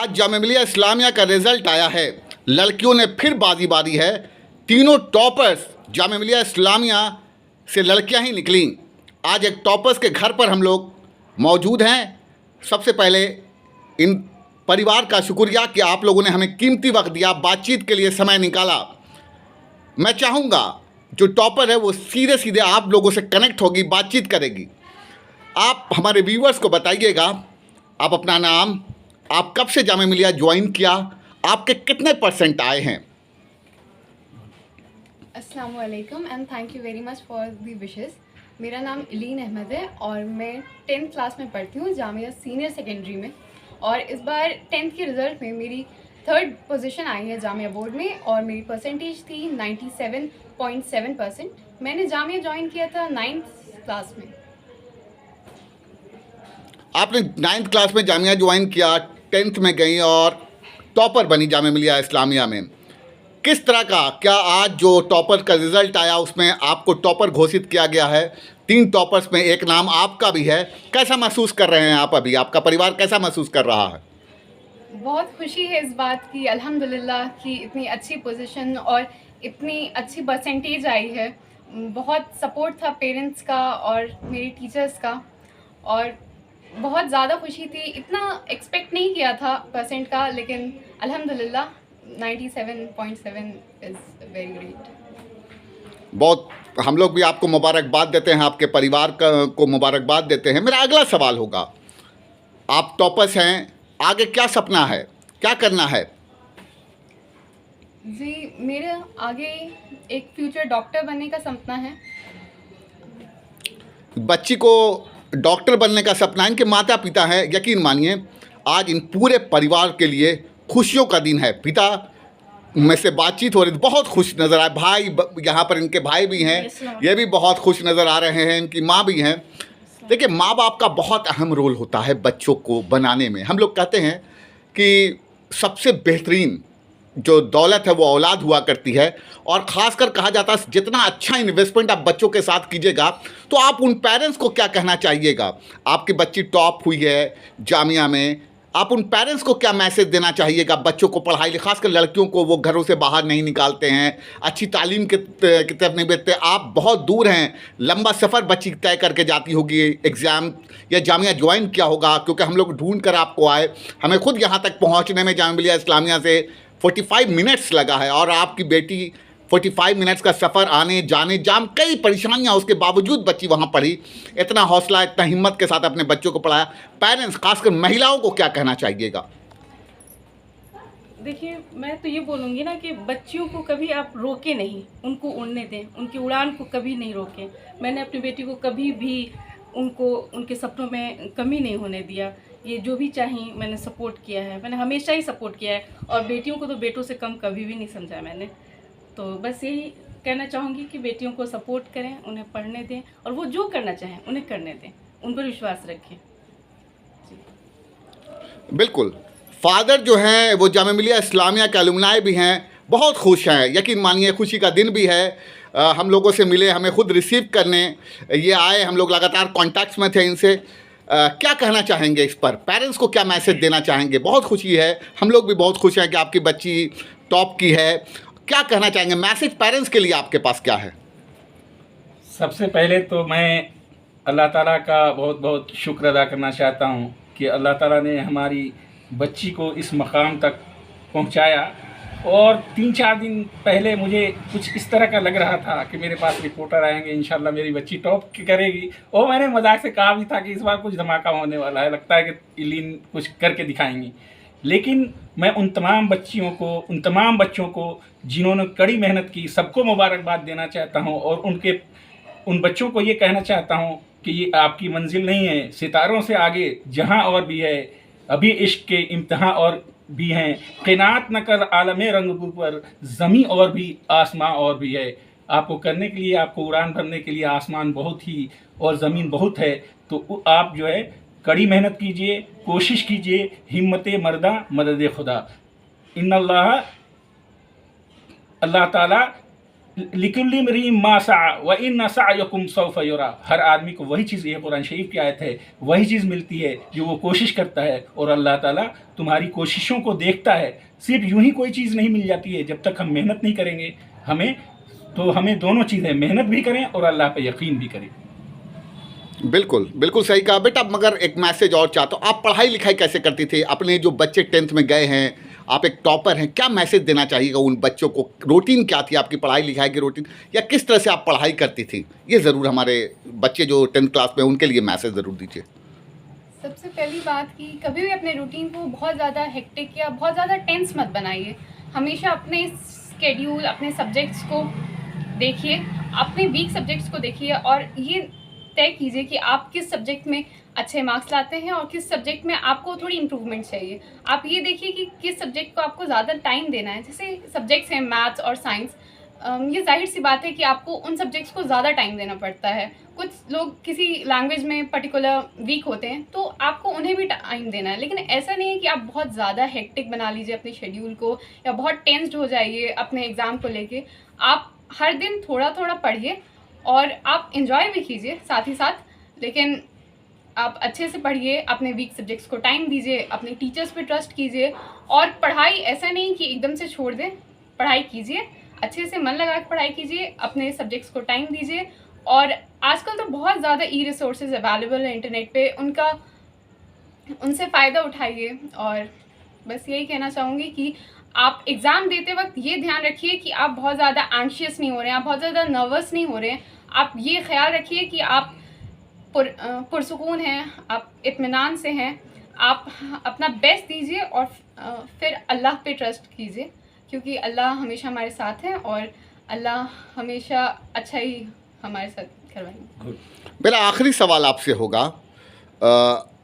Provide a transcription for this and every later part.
आज जामिया मिलिया इस्लामिया का रिजल्ट आया है। लड़कियों ने फिर बाजी बारी है। तीनों टॉपर्स जामिया मिलिया इस्लामिया से लड़कियां ही निकली। आज एक टॉपर्स के घर पर हम लोग मौजूद हैं। सबसे पहले इन परिवार का शुक्रिया कि आप लोगों ने हमें कीमती वक्त दिया, बातचीत के लिए समय निकाला। मैं चाहूँगा जो टॉपर है वो सीधे सीधे आप लोगों से कनेक्ट होगी, बातचीत करेगी। आप हमारे व्यूअर्स को बताइएगा, आप अपना नाम, आप कब से जामिया मिलिया ज्वाइन किया, आपके कितने % आए हैं। अस्सलाम वालेकुम and thank you very much for the wishes. मेरा नाम इलीन अहमद है और मैं 10th क्लास में पढ़ती हूँ जामिया सीनियर सेकेंडरी में। और इस बार 10th के रिज़ल्ट में मेरी 3rd पोजीशन आई है जामिया बोर्ड में और मेरी परसेंटेज थी 97.7%। मैंने जामिया ज्वाइन किया था 9th क्लास में। आपने 9th क्लास में जामिया ज्वाइन किया, 10th में गई और टॉपर बनी जामिया मिलिया इस्लामिया में। किस तरह का, क्या आज जो टॉपर का रिज़ल्ट आया उसमें आपको टॉपर घोषित किया गया है? 3 टॉपर्स में एक नाम आपका भी है। कैसा महसूस कर रहे हैं आप अभी? आपका परिवार कैसा महसूस कर रहा है? बहुत खुशी है इस बात की अल्हम्दुलिल्लाह कि इतनी अच्छी पोजीशन और इतनी अच्छी परसेंटेज आई है। बहुत सपोर्ट था पेरेंट्स का और मेरे टीचर्स का और बहुत ज़्यादा खुशी थी। इतना एक्सपेक्ट नहीं किया था परसेंट का, लेकिन अल्हम्दुलिल्लाह 97.7 इज़ वेरी ग्रेट। बहुत, हम लोग भी आपको मुबारकबाद देते हैं, आपके परिवार को मुबारकबाद देते हैं। मेरा अगला सवाल होगा, आप टॉपर्स हैं, आगे क्या सपना है, क्या करना है? जी, मेरे आगे एक फ्यूचर डॉक्टर बनने का सपना है। बच्ची को डॉक्टर बनने का सपना, इनके माता पिता हैं। यकीन मानिए आज इन पूरे परिवार के लिए खुशियों का दिन है। पिता में से बातचीत हो रही थी, बहुत खुश नज़र आए। भाई, यहाँ पर इनके भाई भी हैं, ये भी बहुत खुश नज़र आ रहे हैं। इनकी माँ भी हैं। देखिए, माँ बाप का बहुत अहम रोल होता है बच्चों को बनाने में। हम लोग कहते हैं कि सबसे बेहतरीन जो दौलत है वो औलाद हुआ करती है। और ख़ासकर कहा जाता है जितना अच्छा इन्वेस्टमेंट आप बच्चों के साथ कीजिएगा, तो आप उन पेरेंट्स को क्या कहना चाहिएगा? आपकी बच्ची टॉप हुई है जामिया में, आप उन पेरेंट्स को क्या मैसेज देना चाहिएगा? बच्चों को पढ़ाई, खासकर लड़कियों को, वो घरों से बाहर नहीं निकालते हैं, अच्छी तालीम की तरफ नहीं भेजते। आप बहुत दूर हैं, लंबा सफ़र बच्ची तय करके जाती होगी, एग्ज़ाम या जामिया ज्वाइन किया होगा, क्योंकि हम लोग ढूंढ कर आपको आए। हमें खुद यहाँ तक पहुँचने में जामिया मिलिया इस्लामिया से 45 मिनट्स लगा है और आपकी बेटी 45 मिनट्स का सफ़र आने जाने, जाम, कई परेशानियां, उसके बावजूद बच्ची वहाँ पढ़ी। इतना हौसला, इतना हिम्मत के साथ अपने बच्चों को पढ़ाया। पेरेंट्स, खासकर महिलाओं को क्या कहना चाहिएगा? देखिए, मैं तो ये बोलूँगी ना कि बच्चियों को कभी आप रोके नहीं, उनको उड़ने दें, उनकी उड़ान को कभी नहीं रोकें। मैंने अपनी बेटी को कभी भी उनको उनके सपनों में कमी नहीं होने दिया। ये जो भी चाहिए मैंने सपोर्ट किया है, मैंने हमेशा ही सपोर्ट किया है और बेटियों को तो बेटों से कम कभी भी नहीं समझा मैंने। तो बस यही कहना चाहूँगी कि बेटियों को सपोर्ट करें, उन्हें पढ़ने दें और वो जो करना चाहें उन्हें करने दें, उन पर विश्वास रखें। बिल्कुल। फादर जो हैं वो जामिया मिलिया इस्लामिया के अलुमनाई भी हैं, बहुत खुश हैं। यकीन मानिए खुशी का दिन भी है। हम लोगों से मिले, हमें खुद रिसीव करने ये आए, हम लोग लगातार कॉन्टैक्ट्स में थे इनसे। क्या कहना चाहेंगे इस पर? पेरेंट्स को क्या मैसेज देना चाहेंगे? बहुत खुशी है, हम लोग भी बहुत खुश हैं कि आपकी बच्ची टॉप की है। क्या कहना चाहेंगे? मैसेज पेरेंट्स के लिए आपके पास क्या है? सबसे पहले तो मैं अल्लाह ताला का बहुत बहुत शुक्र अदा करना चाहता हूँ कि अल्लाह ताला ने हमारी बच्ची को इस मकाम तक पहुँचाया। और 3-4 दिन पहले मुझे कुछ इस तरह का लग रहा था कि मेरे पास रिपोर्टर आएंगे, इंशाल्लाह मेरी बच्ची टॉप करेगी। और मैंने मजाक से कहा भी था कि इस बार कुछ धमाका होने वाला है, लगता है कि इलीन कुछ करके दिखाएंगी। लेकिन मैं उन तमाम बच्चियों को, उन तमाम बच्चों को जिन्होंने कड़ी मेहनत की, सबको मुबारकबाद देना चाहता हूँ। और उन बच्चों को ये कहना चाहता हूँ कि ये आपकी मंजिल नहीं है, सितारों से आगे जहाँ और भी है, अभी इश्क के इम्तिहान और भी हैं। क़नात न कर आलम रंग पर, ज़मीं और भी आसमां और भी है। आपको करने के लिए, आपको उड़ान भरने के लिए आसमान बहुत ही और ज़मीन बहुत है। तो आप जो है कड़ी मेहनत कीजिए, कोशिश कीजिए, हिम्मत मर्दा मदद खुदा। अल्लाह ताला लिकुल्लि मरीम मासा व इन सअयकुम सौफ युरा। हर आदमी को वही चीज़, ये कुरान शरीफ की आयत है, वही चीज़ मिलती है जो वो कोशिश करता है, और अल्लाह ताला तुम्हारी कोशिशों को देखता है। सिर्फ यूं ही कोई चीज़ नहीं मिल जाती है, जब तक हम मेहनत नहीं करेंगे। हमें दोनों चीज़ें, मेहनत भी करें और अल्लाह पे यकीन भी करें। बिल्कुल बिल्कुल सही कहा बेटा। मगर एक मैसेज और चाहता हूँ, आप पढ़ाई लिखाई कैसे करती थी? अपने जो बच्चे 10th में गए हैं, आप एक टॉपर हैं, क्या मैसेज देना चाहिएगा उन बच्चों को? रूटीन क्या थी आपकी पढ़ाई लिखाई की रूटीन, या किस तरह से आप पढ़ाई करती थी? ये ज़रूर हमारे बच्चे जो 10th क्लास में, उनके लिए मैसेज ज़रूर दीजिए। सबसे पहली बात कि कभी भी अपने रूटीन को बहुत ज़्यादा हेक्टिक या बहुत ज़्यादा टेंस मत बनाइए। हमेशा अपने स्केड्यूल, अपने सब्जेक्ट्स को देखिए, अपने वीक सब्जेक्ट्स को देखिए, और ये तय कीजिए कि आप किस सब्जेक्ट में अच्छे मार्क्स लाते हैं और किस सब्जेक्ट में आपको थोड़ी इम्प्रूवमेंट चाहिए। आप ये देखिए कि किस सब्जेक्ट को आपको ज़्यादा टाइम देना है। जैसे सब्जेक्ट्स हैं मैथ्स और साइंस, ये जाहिर सी बात है कि आपको उन सब्जेक्ट्स को ज़्यादा टाइम देना पड़ता है। कुछ लोग किसी लैंग्वेज में पर्टिकुलर वीक होते हैं, तो आपको उन्हें भी टाइम देना है। लेकिन ऐसा नहीं है कि आप बहुत ज़्यादा हेक्टिक बना लीजिए अपने शेड्यूल को, या बहुत टेंस्ड हो जाइए अपने एग्ज़ाम को लेके। आप हर दिन थोड़ा थोड़ा पढ़िए और आप इंजॉय भी कीजिए साथ ही साथ, लेकिन आप अच्छे से पढ़िए, अपने वीक सब्जेक्ट्स को टाइम दीजिए, अपने टीचर्स पे ट्रस्ट कीजिए, और पढ़ाई ऐसा नहीं कि एकदम से छोड़ दें। पढ़ाई कीजिए, अच्छे से मन लगा के पढ़ाई कीजिए, अपने सब्जेक्ट्स को टाइम दीजिए। और आजकल तो बहुत ज़्यादा रिसोर्सेज अवेलेबल है इंटरनेट पे, उनसे फ़ायदा उठाइए। और बस यही कहना चाहूँगी कि आप एग्ज़ाम देते वक्त ये ध्यान रखिए कि आप बहुत ज़्यादा एंग्शियस नहीं हो रहे हैं, आप बहुत ज़्यादा नर्वस नहीं हो रहे हैं। आप ये ख्याल रखिए कि आप पुरसुकून हैं, आप इत्मीनान से हैं, आप अपना बेस्ट दीजिए, और फिर अल्लाह पे ट्रस्ट कीजिए, क्योंकि अल्लाह हमेशा हमारे साथ है और अल्लाह हमेशा अच्छा ही हमारे साथ करवाएंगे। मेरा आखिरी सवाल आपसे होगा,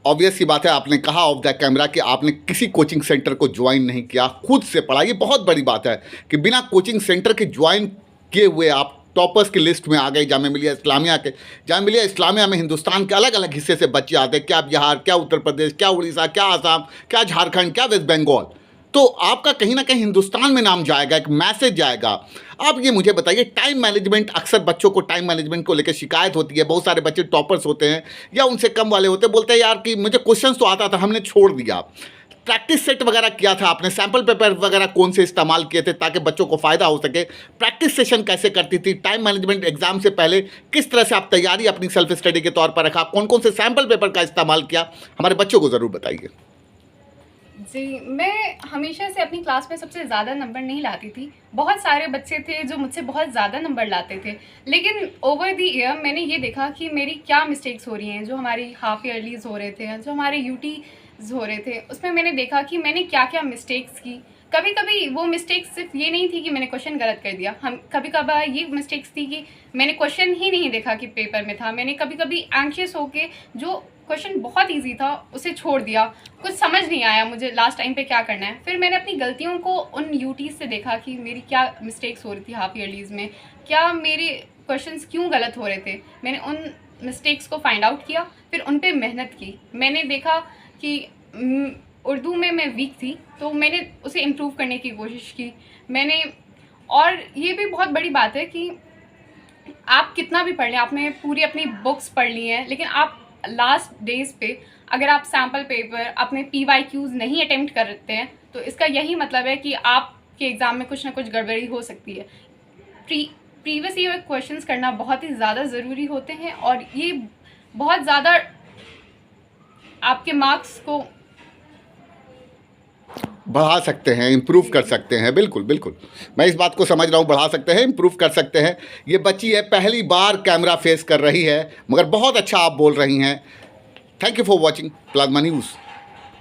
ऑब्वियस सी बात है, आपने कहा ऑफ द कैमरा कि आपने किसी कोचिंग सेंटर को ज्वाइन नहीं किया, खुद से पढ़ा। ये बहुत बड़ी बात है कि बिना कोचिंग सेंटर के ज्वाइन किए हुए आप टॉपर्स की लिस्ट में आ गए जामिया मिलिया इस्लामिया के। जामिया मिलिया इस्लामिया में हिंदुस्तान के अलग अलग हिस्से से बच्चे आते हैं, क्या बिहार, क्या उत्तर प्रदेश, क्या उड़ीसा, क्या आसाम, क्या झारखंड, क्या वेस्ट बंगाल। तो आपका कहीं ना कहीं हिंदुस्तान में नाम जाएगा, एक मैसेज जाएगा। आप ये मुझे बताइए, टाइम मैनेजमेंट, अक्सर बच्चों को टाइम मैनेजमेंट को लेकर शिकायत होती है। बहुत सारे बच्चे टॉपर्स होते हैं या उनसे कम वाले होते हैं, बोलते हैं यार कि मुझे क्वेश्चंस तो आता था, हमने छोड़ दिया। प्रैक्टिस सेट वगैरह किया था आपने? सैम्पल पेपर वगैरह कौन से इस्तेमाल किए थे ताकि बच्चों को फ़ायदा हो सके? प्रैक्टिस सेशन कैसे करती थी? टाइम मैनेजमेंट एग्जाम से पहले किस तरह से आप तैयारी अपनी सेल्फ स्टडी के तौर पर रखा? कौन कौन से सैम्पल पेपर का इस्तेमाल किया? हमारे बच्चों को ज़रूर बताइए। जी, मैं हमेशा से अपनी क्लास में सबसे ज़्यादा नंबर नहीं लाती थी। बहुत सारे बच्चे थे जो मुझसे बहुत ज़्यादा नंबर लाते थे, लेकिन ओवर द ईयर मैंने ये देखा कि मेरी क्या मिस्टेक्स हो रही हैं। जो हमारी हाफ ईयरलीज़ हो रहे थे, जो हमारे यूटीज़ हो रहे थे, उसमें मैंने देखा कि मैंने क्या क्या मिस्टेक्स की। कभी कभी वो मिस्टेक्स सिर्फ ये नहीं थी कि मैंने क्वेश्चन गलत कर दिया, कभी कभार ये मिस्टेक्स थी कि मैंने क्वेश्चन ही नहीं देखा कि पेपर में था। मैंने कभी कभी एंग्शियस होके जो क्वेश्चन बहुत इजी था उसे छोड़ दिया, कुछ समझ नहीं आया मुझे लास्ट टाइम पे क्या करना है। फिर मैंने अपनी गलतियों को उन यूटीज़ से देखा कि मेरी क्या मिस्टेक्स हो रही थी हाफ ईयरलीज़ में, क्या मेरे क्वेश्चंस क्यों गलत हो रहे थे। मैंने उन मिस्टेक्स को फाइंड आउट किया, फिर उन पे मेहनत की। मैंने देखा कि उर्दू में मैं वीक थी, तो मैंने उसे इम्प्रूव करने की कोशिश की। और ये भी बहुत बड़ी बात है कि आप कितना भी पढ़ लें, आपने पूरी अपनी बुक्स पढ़ ली हैं, लेकिन आप लास्ट डेज पे अगर आप सैम्पल पेपर, अपने PYQs नहीं अटेम्प्ट करते हैं, तो इसका यही मतलब है कि आपके एग्ज़ाम में कुछ ना कुछ गड़बड़ी हो सकती है। प्रीवियस ईयर क्वेश्चंस करना बहुत ही ज़्यादा ज़रूरी होते हैं, और ये बहुत ज़्यादा आपके मार्क्स को बढ़ा सकते हैं, इम्प्रूव कर सकते हैं। बिल्कुल बिल्कुल, मैं इस बात को समझ रहा हूँ, बढ़ा सकते हैं, इम्प्रूव कर सकते हैं। ये बच्ची है, पहली बार कैमरा फेस कर रही है, मगर बहुत अच्छा आप बोल रही हैं। Thank you for watching plasma news.